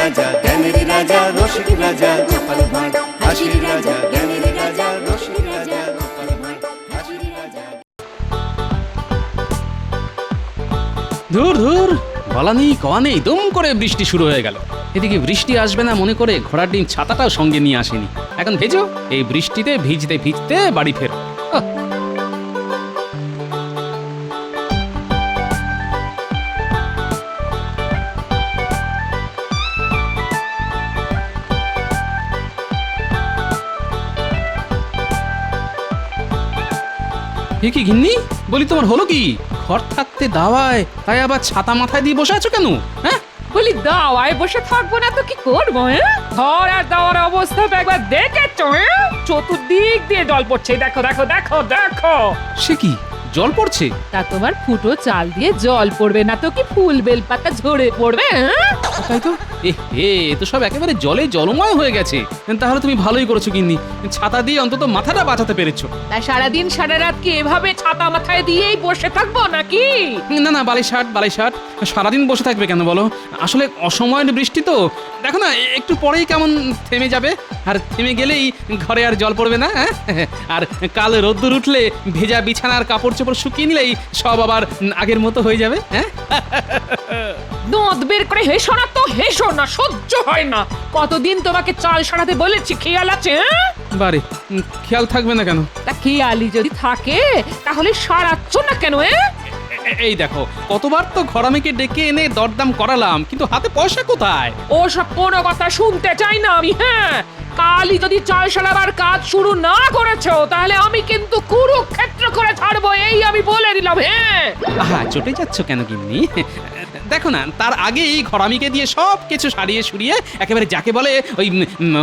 রাজা জ্ঞানের রাজা রসিক রাজা গোপাল ভাঁড় হাসির রাজা জ্ঞানের রাজা রসিক রাজা গোপাল ভাঁড় হাসির রাজা। ধুর ধুর, বলা নেই কওয়া নেই, দুম করে বৃষ্টি শুরু হয়ে গেল। এদিকে বৃষ্টি আসবে না মনে করে ঘোড়ার ডিম ছাতাটাও সঙ্গে নিয়ে আসেনি। এখন ভেজো, এই বৃষ্টিতে ভিজতে ভিজতে বাড়ি ফের। এ কি গিন্নি, বলি তোমার হলো কি? ঘর থাকতে দাওয়ায়, তাই আবার ছাতা মাথায় দিয়ে বসে আছো কেন? হ্যাঁ, বলি দাওয়ায় বসে থাকবো না তো কি করবো? ঘর আর দাওয়ার অবস্থা তো একবার দেখেছো? চতুর্দিক দিয়ে জল পড়ছে, দেখো দেখো দেখো দেখো। সে কি জল পড়ছে? তা তোমার ফুটো চাল দিয়ে জল পড়বে না তো কি ফুল বেলপাতা ঝরে পড়বে? তাই তো, এ তো সব একেবারে জলে জলময় হয়ে গেছে। তাহলে তুমি ভালোই করেছো গিন্নি, ছাতা দিয়ে অন্তত মাথাটা বাঁচাতে পেরেছো। তাই সারাদিন সারা রাত কি এভাবে ছাতা মাথায় দিয়েই বসে থাকবো নাকি? না না, বালিশাট সারাদিন বসে থাকবে কেন বলো? আসলে অসময়ের বৃষ্টি তো, দেখো না একটু পরেই কেমন থেমে যাবে, আর থেমে গেলেই ঘরে আর জল পড়বে না। আর কাল রোদ্দুর উঠলে ভেজা বিছানার কাপড় চোপড় শুকিয়ে নিলেই সব আবার আগের মতো হয়ে যাবে। হ্যাঁ, দাঁত বের করে হেসো না তো, হেসো না, সহ্য হয় না। কতদিন তোমাকে চাল সারাতে বলেছি, খেয়াল আছে? বারে খেয়াল থাকবে না কেন? তা খেয়ালি যদি থাকে তাহলে সারাচ্ছ না কেন? এই দেখো, কতবার তো ঘরামিকে ডেকে এনে দরদাম করালাম, কিন্তু হাতে পয়সা কোথায়? ও সব কোনো কথা শুনতে চাই না আমি। হ্যাঁ, কালই যদি চাল সারাবার কাজ শুরু না করেছো তাহলে আমি কিন্তু কুরুক্ষেত্র করে ছাড়বো, এই আমি বলে দিলাম। হ্যাঁ, আহা, চটে যাচ্ছ কেন গিন্নি? দেখো না, তার আগেই ঘরামিকে দিয়ে সব কিছু সারিয়ে সুরিয়ে একেবারে যাকে বলে ওই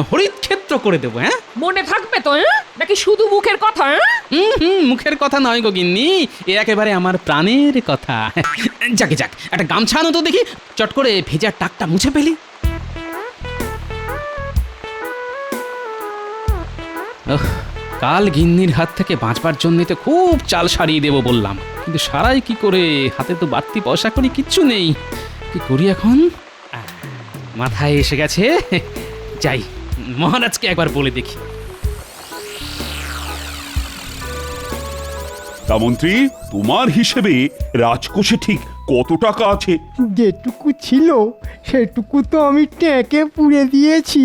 হরিত ক্ষেত্র করে দেবো। হ্যাঁ, মনে থাকবে তো? নাকি শুধু মুখের কথা? মুখের কথা নয় গো গিন্নি, এ একেবারে আমার প্রাণের কথা। যাক, একটা গামছা আনো তো দেখি, চট করে ভেজার টাকটা মুছে ফেলি। কাল গিন্নির হাত থেকে বাঁচবার জন্য তো খুব চাল সারিয়ে দেবো বললাম, কিন্তু সারাই কি করে? হাতে তো বাড়তি পয়সা করি কিচ্ছু নেই, কি করি এখন? মাথায় এসে গেছে, যাই মহারাজকে একবার বলে দেখি। তা মন্ত্রী, তোমার হিসেবে রাজকোষে ঠিক কত টাকা আছে? যেটুকু ছিল সেটুকু তো আমি ট্যাঁকে পুড়ে দিয়েছি।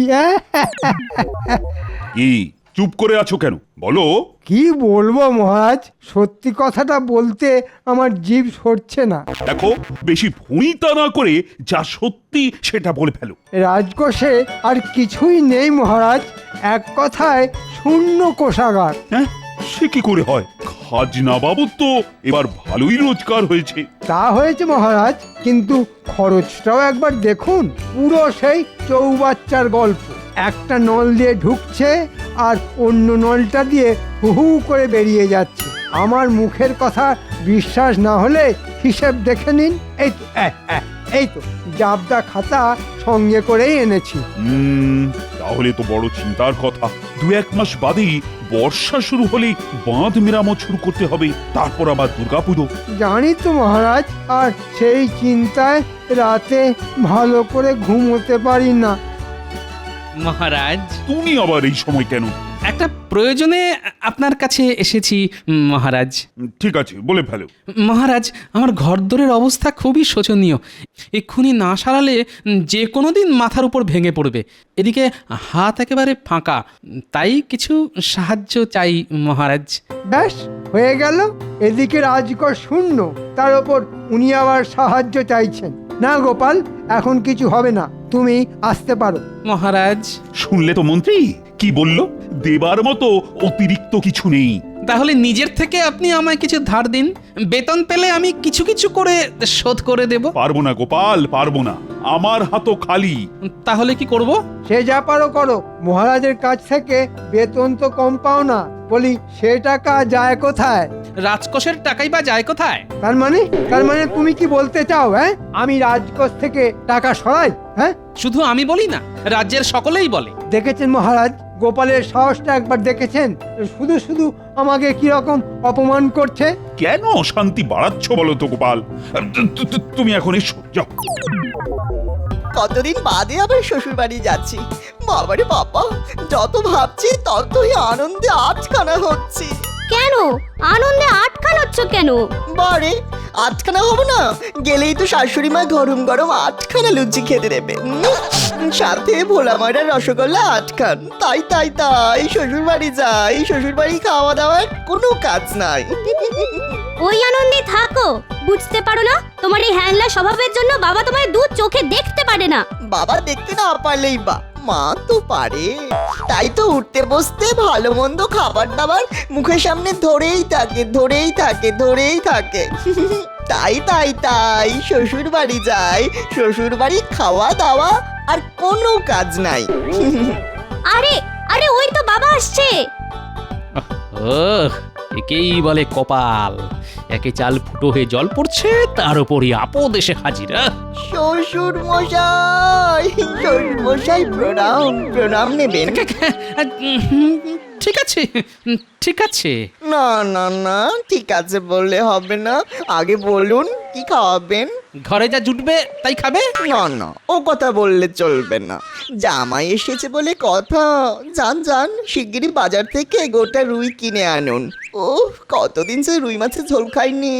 কি চুপ করে আছো কেন, বলো। কি বলবো মহারাজ, সত্যি কথাটা বলতে আমার জিভ সরছে না। দেখো, বেশি ভুঁইতা না করে যা সত্যি সেটা বলে ফেলো। রাজকোষে আর কিছুই নেই মহারাজ, এক কথায় শূন্য কোষাগার। হ্যাঁ, সে কি করে হয়? খাজনা বাবদ তো এবার ভালোই রোজগার হয়েছে। তা হয়েছে মহারাজ, কিন্তু খরচটাও একবার দেখুন, পুরো সেই চৌবাচ্চার গল্প। একটা নল দিয়ে ঢুকছে আর অন্য নলটা দিয়ে হু হু করে বেরিয়ে যাচ্ছে। আমার মুখের কথা বিশ্বাস না হলে হিসেব দেখে নিন। এই তো জাবদা খাতা সঙ্গে করেই এনেছি। তাহলে তো বড় চিন্তার কথা। 2-1 মাস বাদেই বর্ষা শুরু হলেই বাঁধ মেরামত শুরু করতে হবে, তারপর আবার দুর্গাপুজো। জানি তো মহারাজ, আর সেই চিন্তায় রাতে ভালো করে ঘুমোতে পারি না। মহারাজ, তুমি আবার এই সময় কেন? একটা প্রয়োজনে আপনার কাছে এসেছি মহারাজ। ঠিক আছে, বলে ফেলো। মহারাজ, আমার ঘরদোরের অবস্থা খুবই শোচনীয়, এক্ষুনি না সারালে যে কোনো দিন মাথার উপর ভেঙে পড়বে। এদিকে হাত একেবারে ফাঁকা, তাই কিছু সাহায্য চাই মহারাজ। ব্যাস হয়ে গেল, এদিকে রাজকোষ শূন্য, তার ওপর উনি আবার সাহায্য চাইছেন। না গোপাল, এখন কিছু হবে না, তুমি আসতে পারো। মহারাজ, শুনলে তো মন্ত্রী কি বললো, দেবার মতো অতিরিক্ত কিছু নেই। তাহলে নিজের থেকে আপনি আমায় কিছু ধার দিন, বেতন পেলে আমি কিছু কিছু করে শোধ করে দেব। পারবো না গোপাল, পারবো না, আমার হাতও খালি। তাহলে কি করব? সে যা পারো করো, মহারাজের কাছ থেকে বেতন তো কম পাও না, বলি সে টাকা যায় কোথায়? রাজকোষের টাকাই বা যায় কোথায়? তার মানে তুমি কি বলতে চাও? আমি রাজকোষ থেকে টাকা সরাই? শুধু আমি বলি না, রাজ্যের সকলেই বলে। দেখেছেন মহারাজ, গোপালের সাহসটা একবার দেখেছেন? শুধু শুধু আমাকে কিরকম অপমান করছে। কেন অশান্তি বাড়াচ্ছ বলো তো গোপাল? তুমি এখন এসো, যাও। কতদিন বাদে আবার শ্বশুর বাড়ি যাচ্ছি। বাবারে বাবা, যত ভাবছি ততই আনন্দে আটখানা হচ্ছি। কেন আনন্দে আটকানোচ্ছ কেন? বারে আটখানা হবো না? গেলেই তো শাশুড়ি মা গরম গরম আটখানা লুচি খেতে দেবে, সাথে ভোলা ময়দার রসগোল্লা আটখান। তাই তাই তাই শ্বশুর বাড়ি যাই, শ্বশুর বাড়ি খাওয়া দাওয়ার কোনো কাজ নাই। ওই আনন্দে থাকো, বুঝতে পারো না? তোমার এই হ্যাংলা স্বভাবের জন্য বাবা তোমার দু চোখে দেখতে পারে না। বাবা দেখতে না পারলেই বা মা তো পারে। তাই তো উঠতে বসতে ভালো মন্দ খাবার দাবার মুখের সামনে ধরেই থাকে ধরেই থাকে ধরেই থাকে। তাই তাই তাই শ্বশুর বাড়ি যাই, শ্বশুর বাড়ি খাওয়া দাওয়া আর কোনো কাজ নাই। আরে আরে ওই তো বাবা আসছে। একেই বলে কপাল। একে চাল ফুটো হয়ে জল পড়ছে, তার উপরই আপদ এসে হাজির। শ্বশুর মশাই, শ্বশুর মশাই প্রণাম, প্রণাম নেবেন। ঠিক আছে ঠিক আছে। না না না, ঠিক আছে বললে হবে না, আগে বলুন কি খাওয়াবেন। ঘরে যা জুটবে তাই খাবে। না না, ও কথা বললে চলবে না, জামাই এসেছে বলে কথা। যান যান, শিগগিরই বাজার থেকে গোটা রুই কিনে আনুন। ও কতদিন সে রুই মাছের ঝোল খাইনি।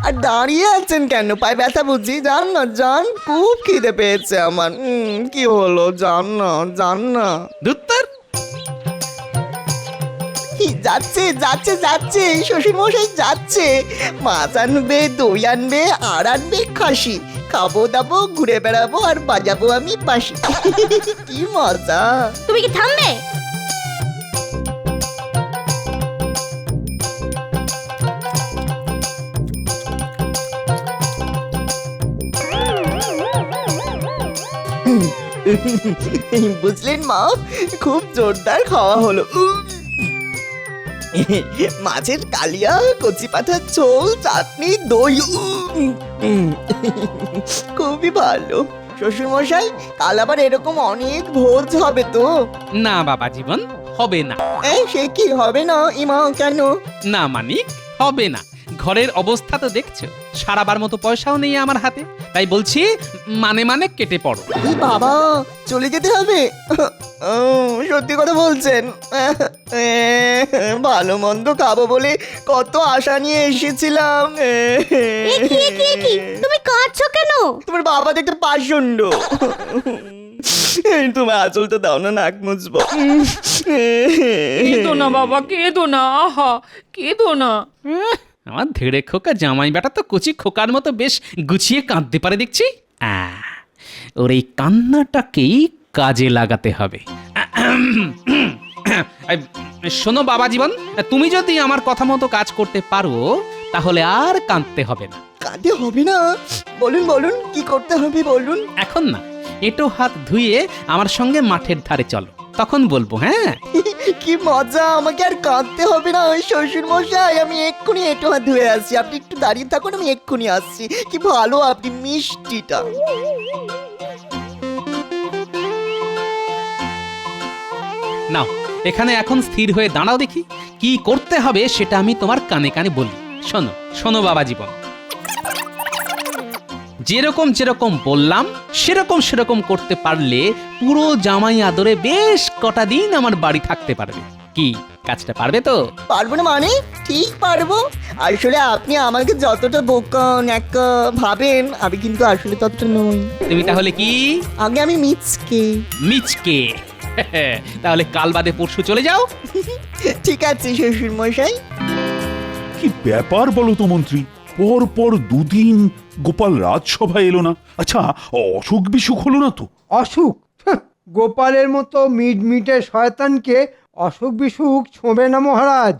আর দাঁড়িয়ে আছেন কেন? পায়ে ব্যথা বুঝি? যান না যান, খুব খিদে পেয়েছে আমার। কি হলো? যান না যান না। দুত্তর যাচ্ছে যাচ্ছে যাচ্ছে, শ্বশুর মশাই যাচ্ছে। মাছ আনবে, দই আনবে, আর আনবে খাসি। খাবো দাবো, ঘুরে বেড়াবো, আর বাজাবো আমি বাঁশি। কি মজা! তুমি কি থামবে? বুঝলেন মা, খুব জোরদার খাওয়া হলো। মাছের কালিয়া, কচি পাঠার ঝোল, চাটনি, দই, খুবই ভালো। শ্বশুর মশাই, কাল আবার এরকম অনেক ভোজ হবে তো? না বাবা জীবন, হবে না। সে কি হবে না? ইমা কেন? না মানিক, হবে না। ঘরের অবস্থা তো দেখছো, সারাবার মতো পয়সাও নেই আমার হাতে। তাই বলছি মানে মানে কেটে পড়ো। এই বাবা, চলে যেতে হবে? সত্যি কথা বলছেন? ভালো মন্দ খাবো বলে কত আশা নিয়ে এসেছিলাম। তুমি কাঁদছো কেন? তোমার বাবা দেখতে পাষণ্ড। তোমার আঁচল তো দাও না, নাক মুছবো। কেঁদো না বাবা, কেঁদো না, আহা কেঁদো না। আমার ধেড়ে খোকা জামাই বেটা তো কচি খোকার মতো বেশ গুছিয়ে কাঁদতে পারে দেখছি। ওর এই কান্নাটাকেই কাজে লাগাতে হবে। শোনো বাবা জীবন, তুমি যদি আমার কথা মতো কাজ করতে পারো তাহলে আর কাঁদতে হবে না। কাঁদতে হবে না? বলুন বলুন, কি করতে হবে বলুন। এখন না, এঁটো হাত ধুয়ে আমার সঙ্গে মাঠের ধারে চলো, তখন বলবো। হ্যাঁ, কি মজা! আমাকে আর কাঁদতে হবে না। ওই শ্বশুর মশাই, আমি এক্ষুনি একটু হাত ধুয়ে আসছি, আপনি একটু দাঁড়িয়ে থাকুন, আমি এক্ষুনি আসছি। কি ভালো আপনি, মিষ্টিটা। নাও এখানে এখন স্থির হয়ে দাঁড়াও, দেখি কি করতে হবে সেটা আমি তোমার কানে কানে বলি। শোনো শোনো বাবা জীবন, যেরকম যেরকম বললাম সেরকম সেরকম করতে পারলে পুরো জামাই আদরে বেশ কটা দিন আমার বাড়ি থাকতে পারবে। কি কাজটা পারবে তো? পারবো না মানে? ঠিক পারবো। আসলে আপনি আমাকে যতটা বোকা ন্যাকা ভাবেন, আমি কিন্তু আসলে ততটা নই। তুমি তাহলে কি? আগে আমি মিচকে। মিচকে? তাহলে কাল বাদে পরশু চলে যাও। ঠিক আছে শ্বশুর মশাই। কি ব্যাপার বলো তো মন্ত্রী, পর পর দুদিন গোপাল রাজসভায় এলো না। আচ্ছা, অসুখ বিসুখ হলো না তো? অসুখ? গোপালের মতো মিটমিটে শয়তানকে অসুখ বিসুখ ছোঁবে না মহারাজ।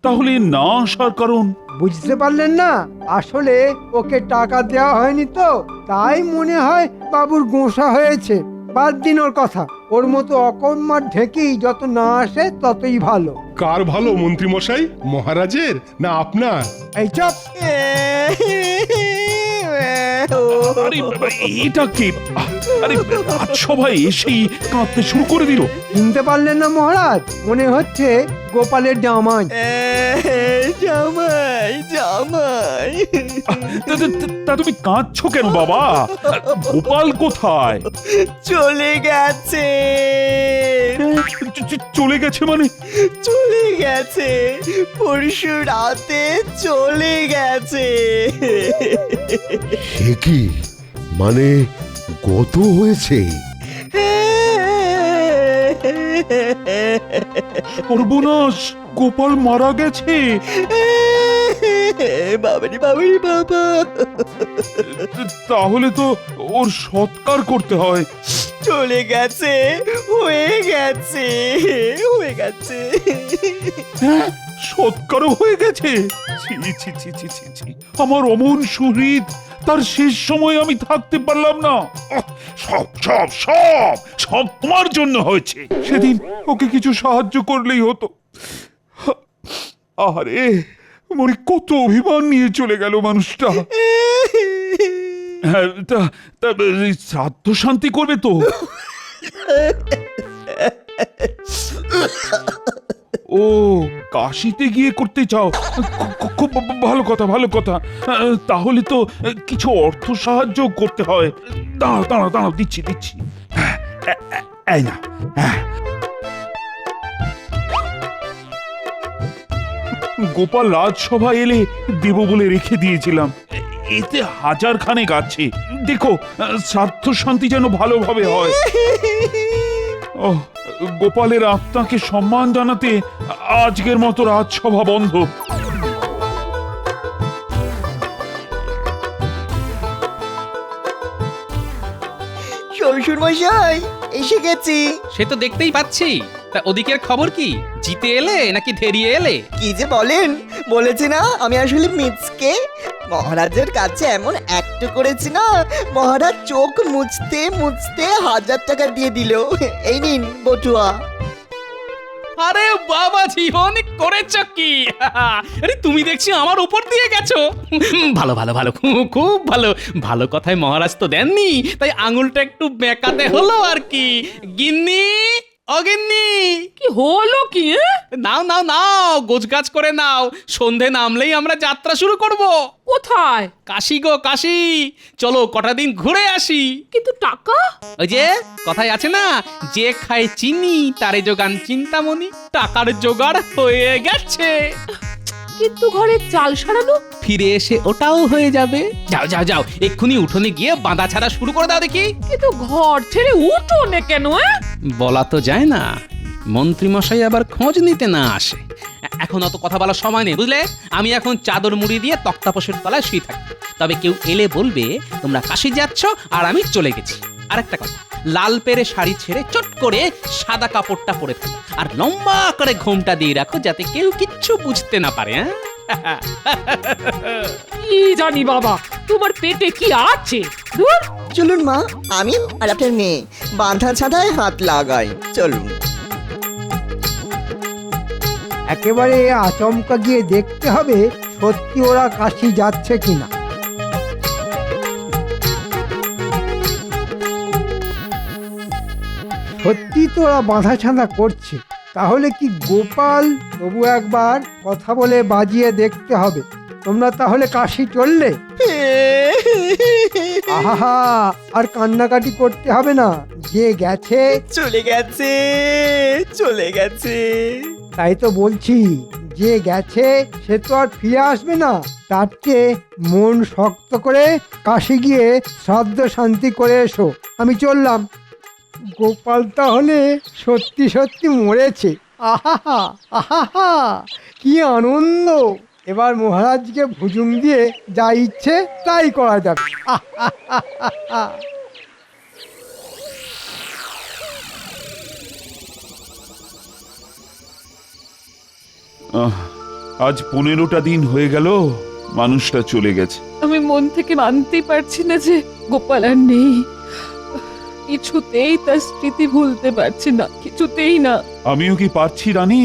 তাহলে না আসার কারণ? বুঝতে পারলেন না? আসলে ওকে টাকা দেওয়া হয়নি তো, তাই মনে হয় বাবুর গোঁসা হয়েছে। বাদ দিন ওর কথা। ওর মতো অকর্মার ঢেকি যত না আসে ততই ভালো। কার ভালো মন্ত্রী মশাই, মহারাজের না আপনার? এই চপ। আরে বাবা, এটা কি? আরে রাজসভায় এসেই কাঁদতে শুরু করে দিল। চিনতে পারলেন না মহারাজ? মনে হচ্ছে গোপালের জামাই। জামাই জামাই তা তুমি কাঁদছো কেন বাবা? গোপাল কোথায়? চলে গেছে, চলে গেছে মানে? চলে গেছে, পরশু রাতে চলে গেছে। সে কি, মানে গত হয়েছে? সর্বনাশ, গোপাল মারা গেছে। বাবারি বাবারি বাবা, তাহলে তো ওর সৎকার করতে হয়। চলে গেছে, হয়ে গেছে, হয়ে গেছে। হ্যাঁ, সৎকারও হয়ে গেছে। ছি ছি ছি ছি ছি ছি, আমার অমন সুহৃদ, তার শেষ সময় আমি থাকতে পারলাম না। সব সব সব সব তোমার জন্য হয়েছে। সেদিন ওকে কিছু সাহায্য করলেই হতো। আরে মনে কত অভিমান নিয়ে চলে গেল মানুষটা। হ্যাঁ, তা তা শ্রাদ্ধ শান্তি করবে তো? ও, কাশিতে গিয়ে করতে চাও? খুব ভালো কথা, ভালো কথা। তাহলে তো কিছু অর্থ সাহায্য করতে হয়। দাঁড়াও দাঁড়াও দাঁড়াও, দিচ্ছি দিচ্ছি। এই না, গোপাল রাজসভা এলে দেব বলে রেখে দিয়েছিলাম। এতে 1000 খানেক আছে। দেখো, শ্রাদ্ধ শান্তি যেন ভালোভাবে হয়। ও, গোপালের আত্মাকে সম্মান জানাতে আজকের মতো রাজসভা বন্ধ। শ্বশুর মশাই, এসে গেছি। সে তো দেখতেই পাচ্ছি। তা ওদিকের খবর কি? জিতে এলে নাকি ধেরিয়ে এলে? কি যে বলেন, বলেছি না আমি আসলে মিচকে। মহারাজের কাছে এমন অ্যাক্ট করেছি না, মহারাজ চোখ মুছতে মুছতে 1000 টাকা দিয়ে দিল। এই নিন বটুয়া। আরে বাবাজি, অনেক করেছ কি! আরে তুমি দেখছি আমার উপর দিয়ে গেছো। ভালো ভালো ভালো, খুব ভালো। ভালো কথায় মহারাজ তো দেননি, তাই আঙুলটা একটু বেঁকাতে হলো আর কি। গিন্নি, অগিন্নি, কি হলো কি? নাও নাও নাও, গোছগাছ করে নাও। সন্ধে নামলেই আমরা যাত্রা শুরু করব। কোথায়? কাশি গো কাশি, চলো কটা দিন ঘুরে আসি। কিন্তু টাকা? ওই যে কথায় আছে না, যে খায় চিনি তারে যোগান চিন্তামণি। টাকার জোগাড় হয়ে গেছে, কিন্তু ঘরে চাল সারানো? ফিরে এসে ওটাও হয়ে যাবে। যাও যাও যাও, এক্ষুনি উঠোনে গিয়ে বাঁধা ছাড়া শুরু করে দাও দেখি। কিন্তু ঘর ছেড়ে উঠোনে কেন? বলা তো যায় না, মন্ত্রীমশাই আবার খোঁজ নিতে না আসে। এখন অত কথা বলার সময় নেই, বুঝলে? আমি এখন চাদর মুড়ি দিয়ে তক্তাপোষের তলায় শুয়ে থাকি। তবে কেউ এলে বলবে তোমরা কাশি যাচ্ছ আর আমি চলে গেছি। আরেকটা কথা, লাল পেরে শাড়ি ছেড়ে চট করে সাদা কাপড়টা পরে ফেলো, আর লম্বা করে ঘোমটা দিয়ে রাখো, যাতে কেউ কিচ্ছু বুঝতে না পারে। হ্যাঁ, কি জানি বাবা, তোমার পেটে কি আছে? দূর। চলুন মা, আমি আর আপনার মেয়ে বাঁধা ছাদায় হাত লাগাই। চলুন। একেবারে আচমকা গিয়ে দেখতে হবে সত্যি ওরা কাশি যাচ্ছে কিনা। সত্যি তো ওরা বাঁধা ছাঁধা করছে, তাহলে কি গোপাল? তবু একবার কথা বলে বাজিয়ে দেখতে হবে। তোমরা তাহলে কাশি চললে? আহা, আর কান্নাকাটি করতে হবে না, যে গেছে চলে গেছে, চলে গেছে। তাই তো বলছি, যে গেছে সে তো আর ফিরে আসবে না। তার চেয়ে মন শক্ত করে কাশি গিয়ে শ্রাদ্ধ শান্তি করে এসো। আমি চললাম। গোপাল তাহলে সত্যি সত্যি মরেছে। আহা আহা, কি আনন্দ! এবার মহারাজকে ভুজুং দিয়ে যা ইচ্ছে তাই করা যাবে। আজ 15টা দিন হয়ে গেল মানুষটা চলে গেছে। আমি মন থেকে মানতেই পারছি না যে গোপাল আর নেই। কিছুতেই তার স্মৃতি ভুলতে পারছি না, কিছুতেই না। আমিও কি পারছি রানী,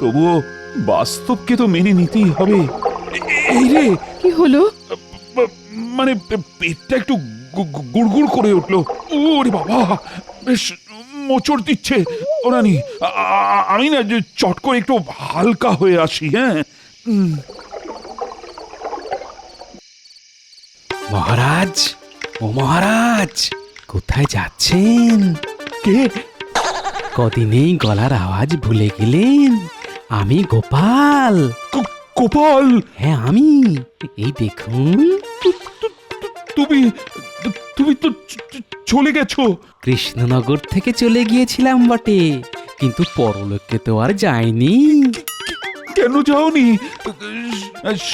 তবুও বাস্তবকে তো মেনে নিতেই হবে। এই রে, কি হলো? মানে পেটটা একটু গুড়গুড় করে উঠলো। ওরে বাবা, বেশ মোচড় দিচ্ছে। ও রানী, আমি না যে চট করে একটু হালকা হয়ে আসি। হ্যাঁ, মহারাজ, ও মহারাজ, কোথায় যাচ্ছেন? কে? কদিনেই গলার আওয়াজ ভুলে গেলেন? আমি গোপাল। গোপাল, হ্যাঁ আমি। এই দেখুন, তুমি তুমি তো চলে গেছো। কৃষ্ণনগর থেকে চলে গিয়েছিলাম বটে, কিন্তু পরলোকে তো আর যায়নি। কেন যাওনি?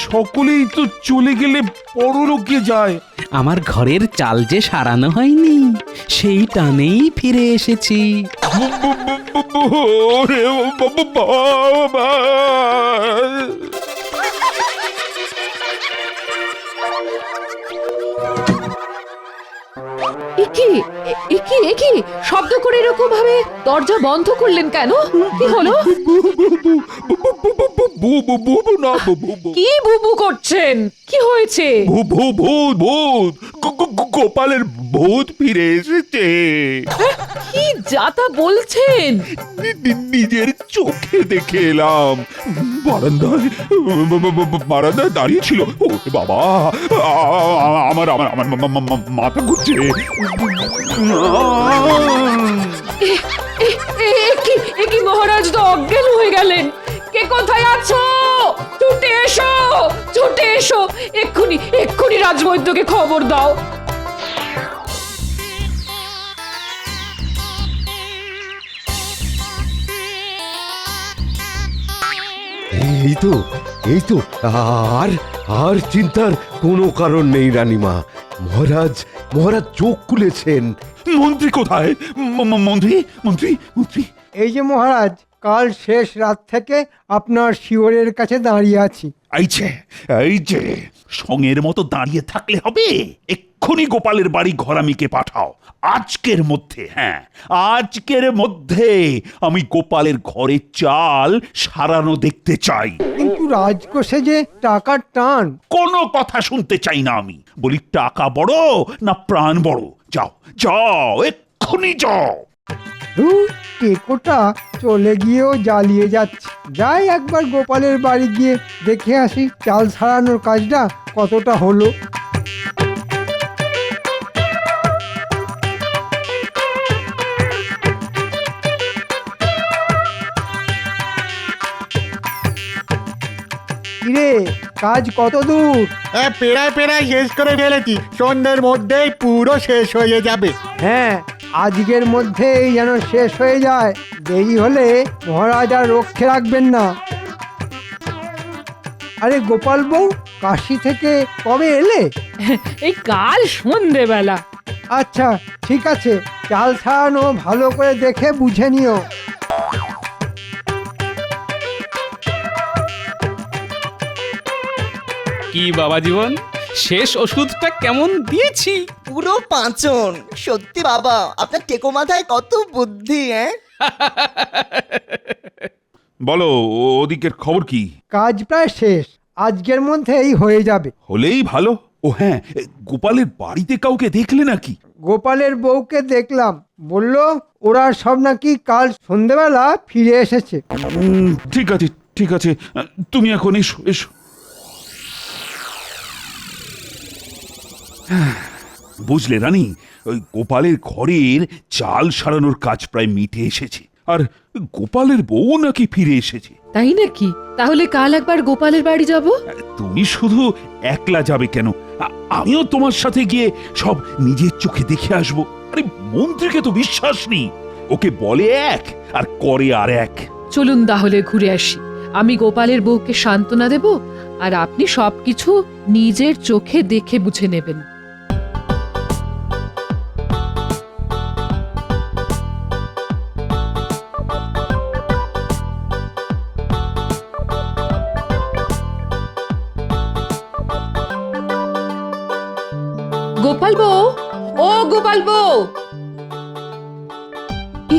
সকলেই তো চলে গেলে পরলোকে যায়। আমার ঘরের চাল যে সারানো হয়নি, সেই টানেই ফিরে এসেছি। ওরে বাবা! একি শব্দ করে এরকম ভাবে দরজা বন্ধ করলেন কেন? কি হলো? কি বুবু করছেন? কি হয়েছে? গোপালের ভূত ফিরে এসেছে। কি যাতা বলছেন? নিজের চোখে দেখে এলাম। বারান্দায় দাঁড়িয়ে ছিল। ও বাবা, আমার আমার আমার মাথা ঘুরছে। একি মহারাজ তো অজ্ঞান হয়ে গেলেন। কে কোথায় আছো? ছুটে এসো, ছুটে এসো, এক্ষুনি রাজবৈদ্যকে খবর দাও। এই তো আর আর চিন্তার কোনো কারণ নেই রানীমা। মহারাজ চোখ খুলেছেন। মন্ত্রী কোথায়? মন্ত্রী মন্ত্রী মন্ত্রী এই যে মহারাজ, কাল শেষ রাত থেকে আপনার শিওরের কাছে দাঁড়িয়ে আছি। এই যে সঙ্গের মতো দাঁড়িয়ে থাকলে হবে। এক্ষুনি গোপালের বাড়ি ঘরামিকে পাঠাও। আজকের মধ্যে, হ্যাঁ আজকের মধ্যে আমি গোপালের ঘরে চাল সারানো দেখতে চাই। কিন্তু রাজকোষে যে টাকার টান। কোনো কথা শুনতে চাই না আমি। বলি টাকা বড় না প্রাণ বড়? যাও যাও, এক্ষুনি যাও। টেকোটা চলে গিয়েও জ্বালিয়ে যাচ্ছে। যাই একবার গোপালের বাড়ি গিয়ে দেখে আসি চাল সারানোর কাজটা কতটা হলো। কিরে, কাজ কত দূর? পেড়ায় শেষ করে ফেলেছি। সন্ধ্যের মধ্যেই পুরো শেষ হয়ে যাবে। হ্যাঁ, আজকের মধ্যেই যেন শেষ হয়ে যায়। দেরি হলে মহারাজ আর রক্ষে রাখবেন না। আরে গোপাল বউ, কাশি থেকে কবে এলে? এই কাল সন্ধেবেলা। আচ্ছা ঠিক আছে, চাল ছাড়ানো ভালো করে দেখে বুঝে নিও। কি বাবা জীবন, শেষ ওষুধটা কেমন দিয়েছি? পুরো পাঁচন। সত্যি বাবা, আপনার টেকো মাথায় কত বুদ্ধি। বলো, ওদিকের খবর কি? কাজ প্রায় শেষ, আজকের মধ্যেই হয়ে যাবে। হলেই ভালো। ও হ্যাঁ, গোপালের বাড়িতে কাউকে দেখলে নাকি? গোপালের বউকে দেখলাম, বলল ওরা সব নাকি কাল সন্ধেবেলা ফিরে এসেছে। ঠিক আছে ঠিক আছে, তুমি এখন এসো এসো। বুঝলে রানী, ওই গোপালের ঘরের চাল সারানোর কাজ প্রায় মিটে এসেছে। আর গোপালের বউ নাকি ফিরে এসেছে। তাই নাকি? তাহলে কাল একবার গোপালের বাড়ি যাব। তুমি শুধু একলা যাবে কেন? আমিও তোমার সাথে গিয়ে সব নিজের চোখে দেখে আসবো। আরে মন্ত্রীকে তো বিশ্বাস নেই। ওকে বলে এক আর করে আর এক। চলুন তাহলে ঘুরে আসি। আমি গোপালের বউকে সান্ত্বনা দেব, আর আপনি সবকিছু নিজের চোখে দেখে বুঝে নেবেন। গোপাল বউ, ও গোপাল বউ।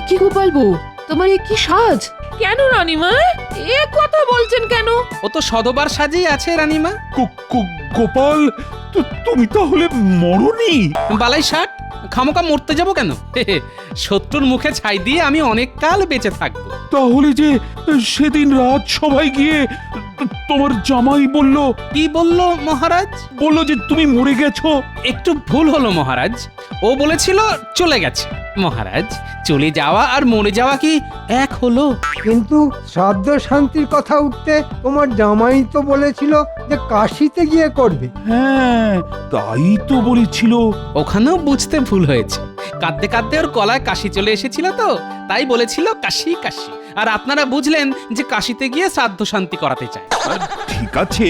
কি গোপাল বউ, তোমার এ কি সাজ? কেন রানীমা এ কথা বলছেন কেন? ও তো সদবার সাজেই আছে রানীমা। গোপাল, তুমি তাহলে মরনি? বালাই ষাট, খামোকা মরতে যাব কেন? শত্রুর মুখে ছাই দিয়ে আমি অনেক কাল বেঁচে থাকবো। তাহলে যে সেদিন রাত সবাই গিয়ে তোমার জামাই বলল কি বলল মহারাজ? বলল যে তুমি মরে গেছো। একটু ভুল হলো মহারাজ, ও বলেছিল চলে গেছে। মহারাজ, চলে যাওয়া আর মরে যাওয়া কি এক হলো? কিন্তু শ্রাদ্ধ শান্তির কথা উঠতে তোমার জামাই তো বলেছিল যে কাশিতে গিয়ে করবে। হ্যাঁ, তাই তো বলেছিল। ওখানেও বুঝতে ভুল হয়েছে। কাঁদতে কাঁদতে ওর গলায় কাশি চলে এসেছিল তো, তাই বলেছিল কাশি কাশি। আর আপনারা বুঝলেন যে কাশিতে গিয়ে শ্রাদ্ধ শান্তি করাতে চায়। ঠিক আছে,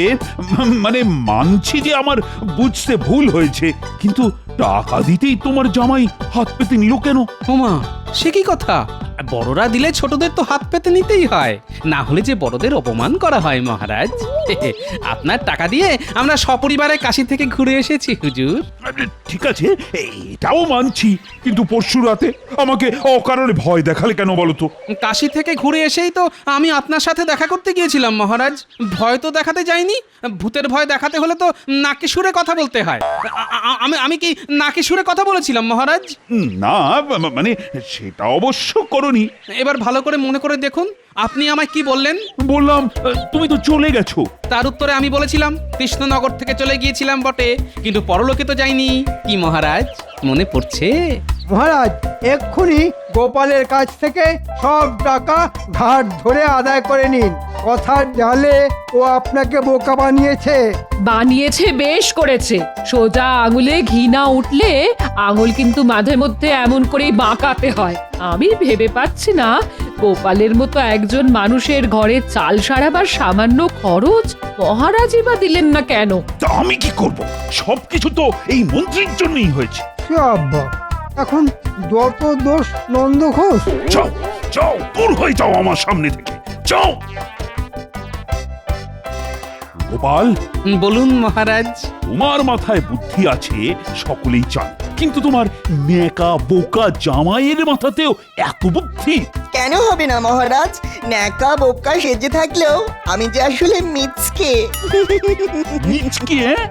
মানে মানছি যে আমার বুঝতে ভুল হয়েছে, কিন্তু টাকা দিতেই তোমার জামাই হাত পেতে নিল কেন? ওমা, সে কি কথা? বড়রা দিলে ছোটদের তো হাত পেতে নিতেই হয়, না হলে যে বড়দের অপমান করা হয় মহারাজ। আপনার টাকা দিয়ে আমরা সপরিবারে কাশি থেকে ঘুরে এসেছি হুজুর। ঠিক আছে, এটাও মানছি, কিন্তু পরশু রাতে আমাকে অকারণে ভয় দেখালে কেন বলো তো? কাশি থেকে ঘুরে এসেই তো আমি আপনার সাথে দেখা করতে গিয়েছিলাম মহারাজ। ভয় তো দেখাতে যাইনি। ভূতের ভয় দেখাতে হলে তো নাকি সুরে কথা বলতে হয়। আমি কি নাকি সুরে কথা বলেছিলাম মহারাজ? না, মানে সেটা অবশ্য করনি। এবার ভালো করে মনে করে দেখুন, আপনি আমায় কি বললেন? বললাম তুমি তো চলে গেছো। তার উত্তরে আমি বলেছিলাম কৃষ্ণনগর থেকে চলে গিয়েছিলাম বটে, কিন্তু পরলোকে তো যাইনি। কি মহারাজ, মনে পড়ছে? মহারাজ, এক্ষুনি গোপালের কাছ থেকে সব টাকা ঘাট ধরে আদায় করে নিন। কথার জালে ও আপনাকে বোকা বানিয়েছে। বানিয়েছে, বেশ করেছে। সোজা আঙুলে ঘি না উঠলে আঙুল কিন্তু মাঝে মধ্যে এমন করেই বাঁকাতে হয়। আমি ভেবে পাচ্ছি না গোপালের মতো একজন মানুষের ঘরে চাল সারাবার সামান্য খরচ মহারাজই বা দিলেন না কেন? তা আমি কি করব? সবকিছু তো এই মন্ত্রীর জন্যই হয়েছে। আব্বা, এখন যত দোষ নন্দ ঘোষ। যাও যাও, দূর হয়ে যাও আমার সামনে থেকে, যাও। গোপাল, বলুন মহারাজ। তোমার মাথায় বুদ্ধি আছে সকলেই চান, কিন্তু তোমার নেকা বোকা জামাইয়ের মাথাতেও এত বুদ্ধি কেন হবে না মহারাজ? ন্যাকা বোকা সেজে থাকলেও আমি যে আসলে মিচকে। মিচকে, হ্যাঁ?